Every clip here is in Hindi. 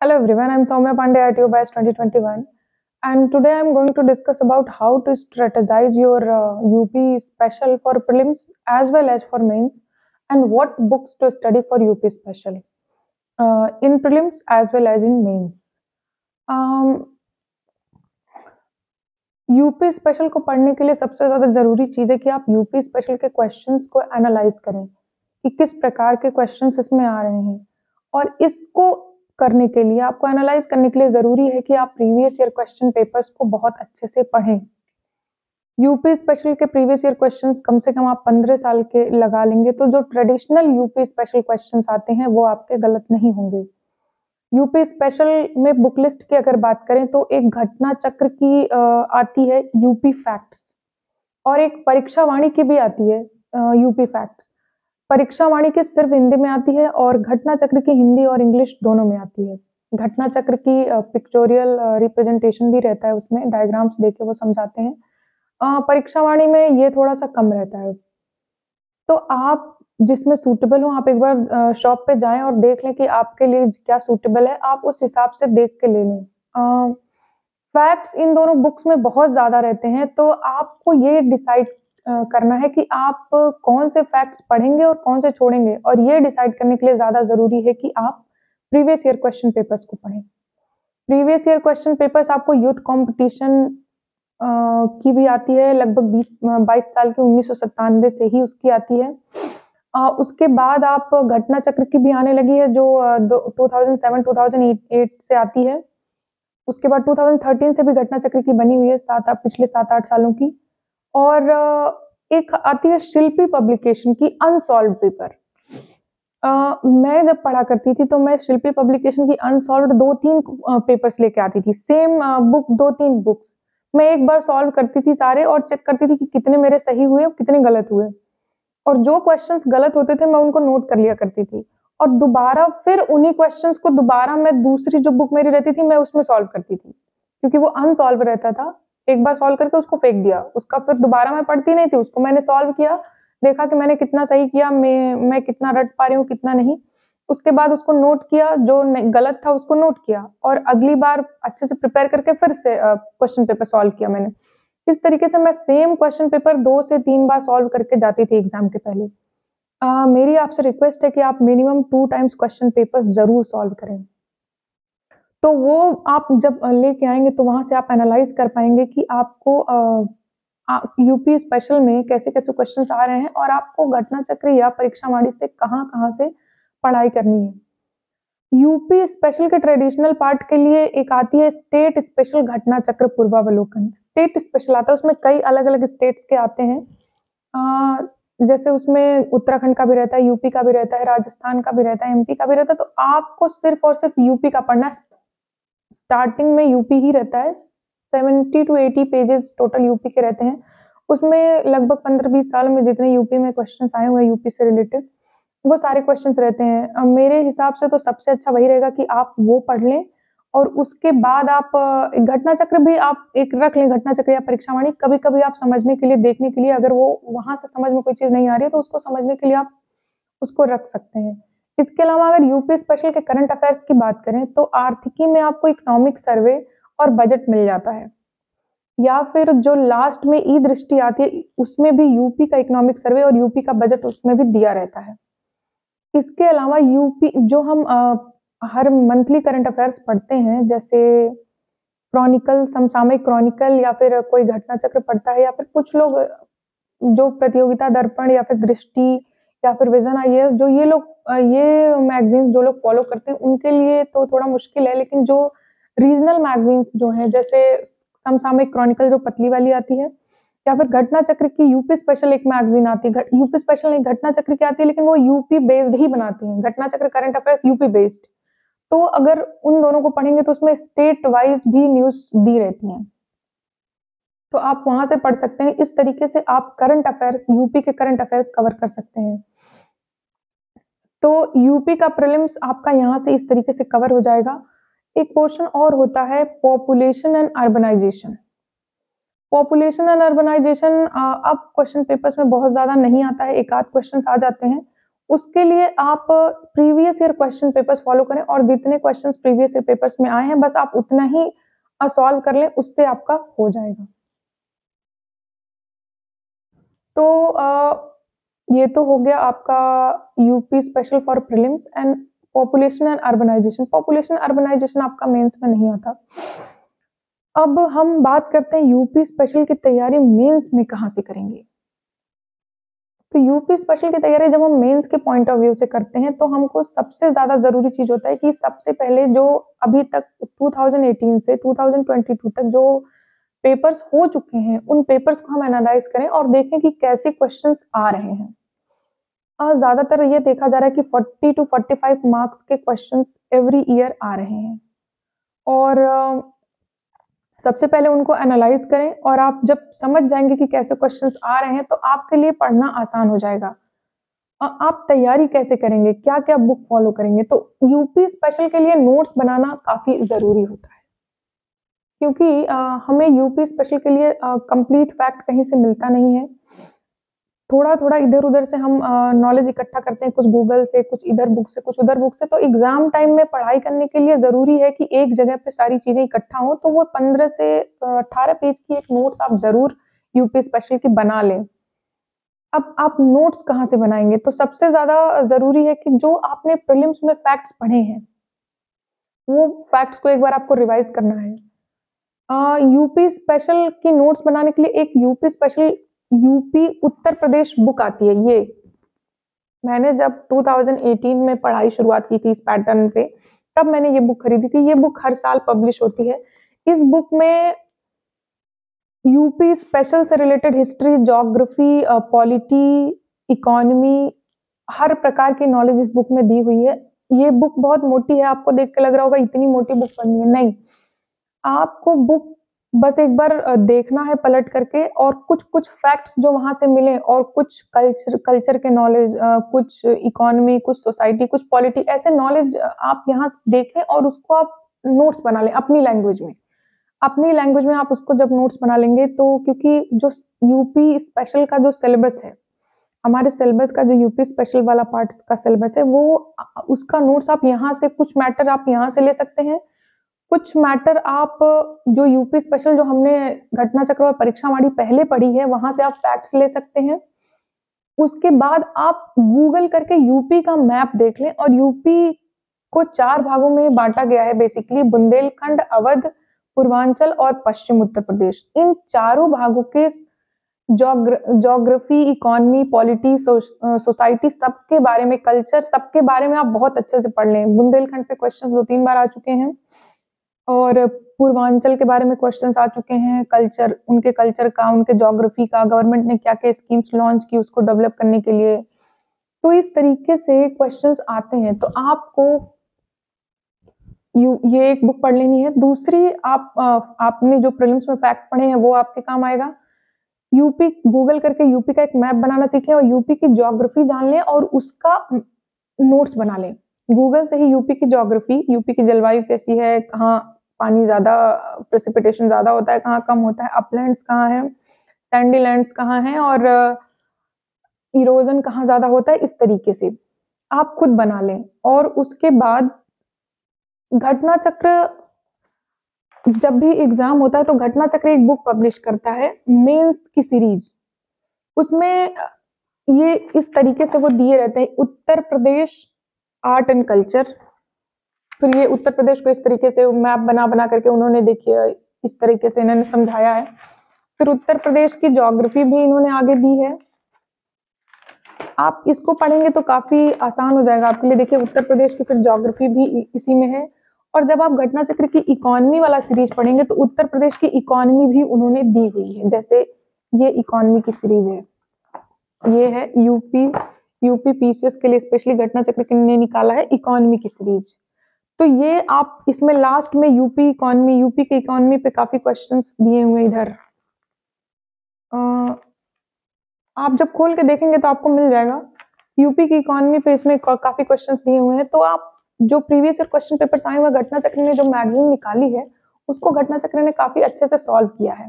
Hello everyone, I'm Soumya Pandey at UBIS 2021, and today I'm going to discuss about how to strategize your UP special for prelims as well as for mains, and what books to study for UP special in prelims as well as in mains. Um, UP special को पढ़ने के लिए सबसे ज़्यादा ज़रूरी चीज़ है कि आप यूपी स्पेशल के क्वेश्चंस को एनालाइज करें कि किस प्रकार के क्वेश्चंस इसमें आ रहे हैं, और इसको करने के लिए आपको एनालाइज करने के लिए ज़रूरी है कि आप प्रीवियस ईयर क्वेश्चन पेपर्स को बहुत अच्छे से पढ़ें। यूपी स्पेशल के प्रीवियस ईयर क्वेश्चंस कम से कम आप 15 साल के लगा लेंगे तो जो ट्रेडिशनल यूपी स्पेशल क्वेश्चंस आते हैं वो आपके गलत नहीं होंगे। यूपी स्पेशल में बुक लिस्ट की अगर बात करें तो एक घटना चक्र की आती है यूपी फैक्ट्स, और एक परीक्षा वाणी की भी आती है यूपी फैक्ट्स। परीक्षा वाणी की सिर्फ हिंदी में आती है और घटना चक्र की हिंदी और इंग्लिश दोनों में आती है। घटना चक्र की पिक्चोरियल रिप्रेजेंटेशन भी रहता है, उसमें डायग्राम्स देके वो समझाते हैं। परीक्षा वाणी में ये थोड़ा सा कम रहता है। तो आप जिसमें सूटेबल हो आप एक बार शॉप पे जाएँ और देख लें कि आपके लिए क्या सूटेबल है, आप उस हिसाब से देख के ले लें। फैक्ट्स इन दोनों बुक्स में बहुत ज़्यादा रहते हैं, तो आपको ये डिसाइड करना है कि आप कौन से फैक्ट्स पढ़ेंगे और कौन से छोड़ेंगे, और ये डिसाइड करने के लिए ज़्यादा ज़रूरी है कि आप प्रीवियस ईयर क्वेश्चन पेपर्स को पढ़ें। प्रीवियस ईयर क्वेश्चन पेपर्स आपको यूथ कॉम्पिटिशन की भी आती है, लगभग 22 साल के 1997 से ही उसकी आती है। उसके बाद आप घटना चक्र की भी आने लगी है जो 2007-2008 से आती है। उसके बाद 2013 से भी घटना चक्र की बनी हुई है, पिछले 7-8 सालों की। और एक आती है शिल्पी पब्लिकेशन की अनसॉल्व्ड पेपर। मैं जब पढ़ा करती थी तो मैं शिल्पी पब्लिकेशन की अनसॉल्व्ड 2-3 पेपर्स लेके आती थी, सेम बुक 2-3 बुक्स। मैं एक बार सॉल्व करती थी सारे और चेक करती थी कि कितने मेरे सही हुए और कितने गलत हुए, और जो क्वेश्चंस गलत होते थे मैं उनको नोट कर लिया करती थी, और दोबारा फिर उन्हीं क्वेश्चंस को दोबारा मैं दूसरी जो बुक मेरी रहती थी मैं उसमें सॉल्व करती थी, क्योंकि वो अनसॉल्व रहता था। एक बार सॉल्व करके उसको फेंक दिया, उसका फिर दोबारा मैं पढ़ती नहीं थी, उसको मैंने सॉल्व किया, देखा कि मैंने कितना सही किया, मैं कितना रट पा रही हूँ कितना नहीं। उसके बाद उसको नोट किया, जो गलत था उसको नोट किया, और अगली बार अच्छे से प्रिपेयर करके फिर से क्वेश्चन पेपर सॉल्व किया मैंने। इस तरीके से मैं सेम क्वेश्चन पेपर 2 से 3 बार सॉल्व करके जाती थी एग्जाम के पहले। मेरी आपसे रिक्वेस्ट है कि आप मिनिमम 2 टाइम्स क्वेश्चन पेपर्स ज़रूर सॉल्व करें। तो वो आप जब लेके आएँगे तो वहाँ से आप एनालाइज़ कर पाएँगे कि आपको यूपी स्पेशल में कैसे-कैसे क्वेश्चंस आ रहे हैं, और आपको घटना चक्र या परीक्षा वाणी से कहाँ-कहाँ से पढ़ाई करनी है। यूपी स्पेशल के ट्रेडिशनल पार्ट के लिए एक आती है स्टेट स्पेशल घटना चक्र पूर्वावलोकन। स्टेट स्पेशल आता है, उसमें कई अलग-अलग स्टेट्स के आते हैं। जैसे उसमें उत्तराखंड का भी रहता है, यूपी का भी रहता है, राजस्थान का भी रहता है, एमपी का भी रहता है, तो आपको सिर्फ और सिर्फ यूपी का पढ़ना है। स्टार्टिंग में यूपी ही रहता है, 70 टू 80 पेजेस टोटल यूपी के रहते हैं। उसमें लगभग 15-20 साल में जितने यूपी में क्वेश्चंस आए हुए हैं यूपी से रिलेटेड, वो सारे क्वेश्चंस रहते हैं। मेरे हिसाब से तो सबसे अच्छा वही रहेगा कि आप वो पढ़ लें, और उसके बाद आप घटना चक्र भी आप एक रख लें, घटना चक्र या परीक्षा वाणी। कभी-कभी आप समझने के लिए, देखने के लिए, अगर वो वहाँ से समझ में कोई चीज़ नहीं आ रही है तो उसको समझने के लिए आप उसको रख सकते हैं। इसके अलावा अगर यूपी स्पेशल के करंट अफेयर्स की बात करें तो आर्थिकी में आपको इकोनॉमिक सर्वे और बजट मिल जाता है, या फिर जो लास्ट में ई दृष्टि आती है उसमें भी यूपी का इकोनॉमिक सर्वे और यूपी का बजट उसमें भी दिया रहता है। इसके अलावा यूपी जो हम हर मंथली करंट अफेयर्स पढ़ते हैं, जैसे क्रॉनिकल, समसामयिक क्रॉनिकल, या फिर कोई घटना चक्र पढ़ता है, या फिर कुछ लोग जो प्रतियोगिता दर्पण या फिर दृष्टि या फिर विजन आईएएस, जो ये लोग ये मैगजीन्स जो लोग फॉलो करते हैं उनके लिए तो थोड़ा मुश्किल है, लेकिन जो रीजनल मैगजीन्स जो हैं, जैसे समसामयिक क्रॉनिकल जो पतली वाली आती है, या फिर घटना चक्र की यूपी स्पेशल एक मैगजीन आती है, यूपी स्पेशल नहीं घटना चक्र की आती है, लेकिन वो यूपी बेस्ड ही बनाती है। घटना चक्र करंट अफेयर्स यूपी बेस्ड, तो अगर उन दोनों को पढ़ेंगे तो उसमें स्टेट वाइज भी न्यूज़ दी रहती हैं, तो आप वहाँ से पढ़ सकते हैं। इस तरीके से आप करंट अफेयर्स, यूपी के करंट अफेयर्स कवर कर सकते हैं। तो यूपी का प्रीलिम्स आपका यहाँ से इस तरीके से कवर हो जाएगा। एक पोर्शन और होता है population and urbanisation. Population and urbanisation अब क्वेश्चन पेपर्स में बहुत ज़्यादा नहीं आता है, एक आध क्वेश्चंस आ जाते हैं। उसके लिए आप previous year question papers follow करें और जितने क्वेश्चंस प्रीवियस ईयर पेपर्स में आए हैं बस आप उतना ही सॉल्व कर लें, उससे आपका हो जाएगा। तो ये तो हो गया आपका UP special for prelims and population and urbanisation. Population urbanisation आपका मेंस में नहीं आता। अब हम बात करते हैं यूपी स्पेशल की तैयारी मेंस में कहाँ से करेंगे। तो यूपी स्पेशल की तैयारी जब हम मेंस के पॉइंट ऑफ व्यू से करते हैं तो हमको सबसे ज्यादा जरूरी चीज होता है कि सबसे पहले जो अभी तक 2018 से 2022 तक जो पेपर्स हो चुके हैं उन पेपर्स को हम एनालाइज करें और देखें कि कैसे क्वेश्चंस आ रहे हैं। ज्यादातर ये देखा जा रहा है कि 40 to 45 मार्क्स के क्वेश्चंस एवरी ईयर आ रहे हैं और सबसे पहले उनको एनालाइज करें और आप जब समझ जाएंगे कि कैसे क्वेश्चंस आ रहे हैं तो आपके लिए पढ़ना आसान हो जाएगा। आप तैयारी कैसे करेंगे, क्या क्या बुक फॉलो करेंगे। तो यूपी स्पेशल के लिए नोट्स बनाना काफी जरूरी होता है क्योंकि हमें यूपी स्पेशल के लिए कंप्लीट फैक्ट कहीं से मिलता नहीं है। थोड़ा थोड़ा इधर उधर से हम नॉलेज इकट्ठा करते हैं, कुछ गूगल से, कुछ इधर बुक से, कुछ उधर बुक से। तो एग्जाम टाइम में पढ़ाई करने के लिए जरूरी है कि एक जगह पे सारी चीजें इकट्ठा हो। तो वो 15 से 18 पेज की एक नोट्स आप जरूर यूपी स्पेशल की बना लें। अब आप नोट्स कहाँ से बनाएंगे, तो सबसे ज्यादा जरूरी है कि जो आपने प्रीलिम्स में फैक्ट्स पढ़े हैं वो फैक्ट्स को एक बार आपको रिवाइज करना है। यूपी स्पेशल की नोट्स बनाने के लिए एक UP special UP Uttar Pradesh book आती है। ये मैंने जब 2018 में पढ़ाई शुरुआत की थी इस पैटर्न पे, तब मैंने ये बुक खरीदी थी। ये बुक हर साल पब्लिश होती है। इस बुक में यूपी स्पेशल से related history, geography, polity, economy, हर प्रकार की नॉलेज इस बुक में दी हुई है। ये बुक बहुत मोटी है, आपको देख के लग रहा होगा इतनी मोटी बुक पढ़नी है, नहीं। आपको बुक बस एक बार देखना है पलट करके और कुछ कुछ फैक्ट्स जो वहां से मिले और कुछ कल्चर के नॉलेज, कुछ इकोनॉमी, कुछ सोसाइटी, कुछ पॉलिटी, ऐसे नॉलेज आप यहाँ देखें और उसको आप नोट्स बना लें अपनी लैंग्वेज में। अपनी लैंग्वेज में आप उसको जब नोट्स बना लेंगे तो क्योंकि जो यूपी स्पेशल का जो सिलेबस है, हमारे सिलेबस का जो यूपी स्पेशल वाला पार्ट का सिलेबस है वो उसका नोट्स आप यहाँ से, कुछ मैटर आप यहाँ से ले सकते हैं, कुछ मैटर आप जो यूपी स्पेशल जो हमने घटना चक्र और परीक्षावाणी पहले पढ़ी है वहां से आप फैक्ट्स ले सकते हैं। उसके बाद आप गूगल करके यूपी का मैप देख लें और यूपी को 4 भागों में बांटा गया है बेसिकली, बुंदेलखंड, अवध, पूर्वांचल और पश्चिम उत्तर प्रदेश। इन चारों भागों के ज्योग्राफी, इकोनॉमी, पॉलिटी, सोसाइटी, सबके बारे में, कल्चर, सबके बारे में आप बहुत अच्छे से पढ़ लें। बुंदेलखंड पे क्वेश्चंस 2-3 बार आ चुके हैं और पूर्वांचल के बारे में क्वेश्चंस आ चुके हैं, कल्चर, उनके कल्चर का, उनके ज्योग्राफी का, गवर्नमेंट ने क्या क्या स्कीम्स लॉन्च की उसको डेवलप करने के लिए। तो इस तरीके से क्वेश्चंस आते हैं। तो आपको ये एक बुक पढ़ लेनी है। दूसरी, आपने जो प्रीलिम्स में फैक्ट पढ़े हैं वो आपके काम आएगा। यूपी गूगल करके यूपी का एक मैप बनाना सीखें और यूपी की ज्योग्राफी जान लें और उसका नोट्स बना लें। गूगल से ही यूपी की ज्योग्राफी, यूपी की जलवायु कैसी है, कहाँ पानी ज्यादा, प्रेसिपिटेशन ज्यादा होता है, कहाँ कम होता है, अपलैंड्स कहाँ है, सैंडी लैंड्स कहाँ है और इरोजन कहाँ ज्यादा होता है, इस तरीके से आप खुद बना लें। और उसके बाद घटना चक्र, जब भी एग्जाम होता है तो घटना चक्र एक बुक पब्लिश करता है मेंस की सीरीज। उसमें ये इस तरीके से वो दिए रहते हैं, Uttar Pradesh art and culture. फिर ये उत्तर प्रदेश को इस तरीके से मैप बना बना करके उन्होंने, देखिए इस तरीके से इन्होंने समझाया है। फिर उत्तर प्रदेश की ज्योग्राफी भी इन्होंने आगे दी है। आप इसको पढ़ेंगे तो काफी आसान हो जाएगा आपके लिए। देखिए उत्तर प्रदेश की फिर ज्योग्राफी भी इसी में है। और जब आप घटना चक्र की इकोनॉमी वाला सीरीज पढ़ेंगे तो उत्तर प्रदेश की इकोनॉमी भी उन्होंने दी हुई है। जैसे ये इकोनॉमी की सीरीज है, ये है यूपी पीसीएस के लिए स्पेशली घटना चक्र ने निकाला है इकोनॉमी की सीरीज। तो ये आप इसमें लास्ट में यूपी के इकोनॉमी पे काफी क्वेश्चंस दिए हुए हैं इधर। आप जब खोल के देखेंगे तो आपको मिल जाएगा यूपी की इकोनॉमी पे, इसमें काफी क्वेश्चंस दिए हुए हैं। तो आप जो प्रीवियस ईयर क्वेश्चन पेपर्स आए हुए घटना चक्र ने जो मैगजीन निकाली है उसको घटना चक्र ने काफी अच्छे से सॉल्व किया है।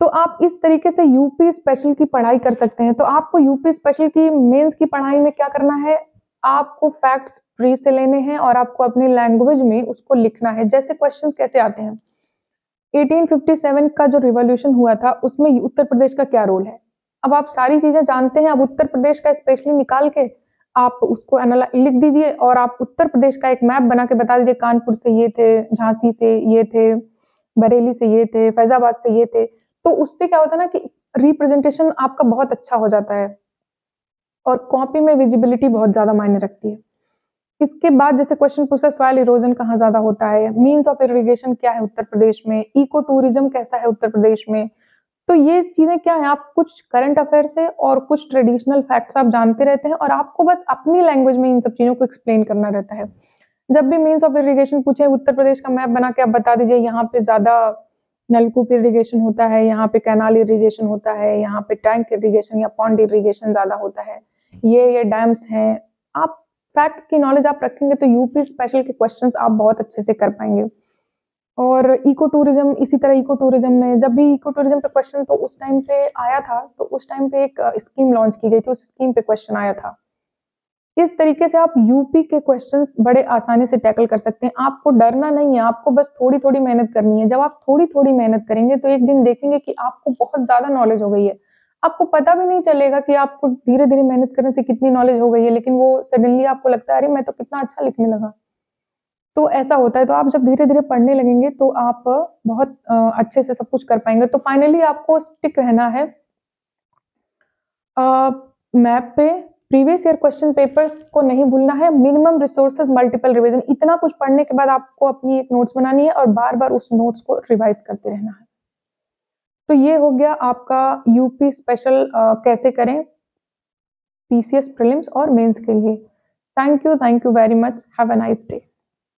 तो आप इस तरीके से यूपी स्पेशल की पढ़ाई कर सकते हैं। तो आपको यूपी स्पेशल की मेंस की पढ़ाई में क्या करना है, आपको फैक्ट्स फ्री से लेने हैं और आपको अपनी लैंग्वेज में उसको लिखना है। जैसे क्वेश्चंस कैसे आते हैं, 1857 का जो रिवॉल्यूशन हुआ था उसमें उत्तर प्रदेश का क्या रोल है। अब आप सारी चीजें जानते हैं, अब उत्तर प्रदेश का स्पेशली निकाल के आप उसको लिख दीजिए और आप उत्तर प्रदेश का एक मैप बना के बता दीजिए, कानपुर से ये थे, झांसी से ये थे, बरेली से ये थे, फैजाबाद से ये थे। तो उससे क्या होता है ना कि रिप्रेजेंटेशन आपका बहुत अच्छा हो जाता है और कॉपी में विजिबिलिटी बहुत ज्यादा मायने रखती है। इसके बाद जैसे क्वेश्चन पूछा सॉइल इरोजन कहाँ ज्यादा होता है, मीन्स ऑफ इरिगेशन क्या है उत्तर प्रदेश में, इको टूरिज्म कैसा है उत्तर प्रदेश में। तो ये चीजें क्या है, आप कुछ करंट अफेयर से और कुछ ट्रेडिशनल फैक्ट्स आप जानते रहते हैं और आपको बस अपनी लैंग्वेज में इन सब चीजों को एक्सप्लेन करना रहता है। जब भी मीन्स ऑफ इरिगेशन पूछे, उत्तर प्रदेश का मैप बना के आप बता दीजिए, यहाँ पे ज्यादा नलकूप इरिगेशन होता है, यहाँ पे कैनाल इरिगेशन होता है, यहाँ पे टैंक इरिगेशन या पॉन्ड इरिगेशन ज्यादा होता है, ये डैम्स हैं। आप फैक्ट्स की नॉलेज आप रखेंगे तो यूपी स्पेशल के क्वेश्चंस आप बहुत अच्छे से कर पाएंगे। और इको टूरिज्म, इसी तरह इको टूरिज्म में जब भी इको टूरिज्म पे क्वेश्चन तो उस टाइम पे आया था, तो उस टाइम पे एक स्कीम लॉन्च की गई थी, उस स्कीम पे क्वेश्चन आया था। इस तरीके से आप यूपी के क्वेश्चंस बड़े आसानी से टैकल कर सकते हैं। आपको डरना नहीं है, आपको बस थोड़ी थोड़ी मेहनत करनी है। जब आप थोड़ी थोड़ी मेहनत करेंगे तो एक दिन देखेंगे कि आपको बहुत ज्यादा नॉलेज हो गई है। आपको पता भी नहीं चलेगा कि आपको धीरे धीरे मेहनत करने से कितनी नॉलेज हो गई है, लेकिन वो सडनली आपको लगता है अरे मैं तो कितना अच्छा लिखने लगा। तो ऐसा होता है। तो आप जब धीरे धीरे पढ़ने लगेंगे तो आप बहुत अच्छे से सब कुछ कर पाएंगे। तो फाइनली आपको स्टिक रहना है मैप पे, प्रीवियस ईयर क्वेश्चन पेपर्स को नहीं भूलना है, मिनिमम रिसोर्सेज मल्टीपल रिवीजन। इतना कुछ पढ़ने के बाद आपको अपनी एक नोट्स बनानी है और बार बार उस नोट्स को रिवाइज करते रहना है। तो ये हो गया आपका यूपी स्पेशल कैसे करें पीसीएस प्रीलिम्स और मेंस के लिए। Thank you very much, have a nice day.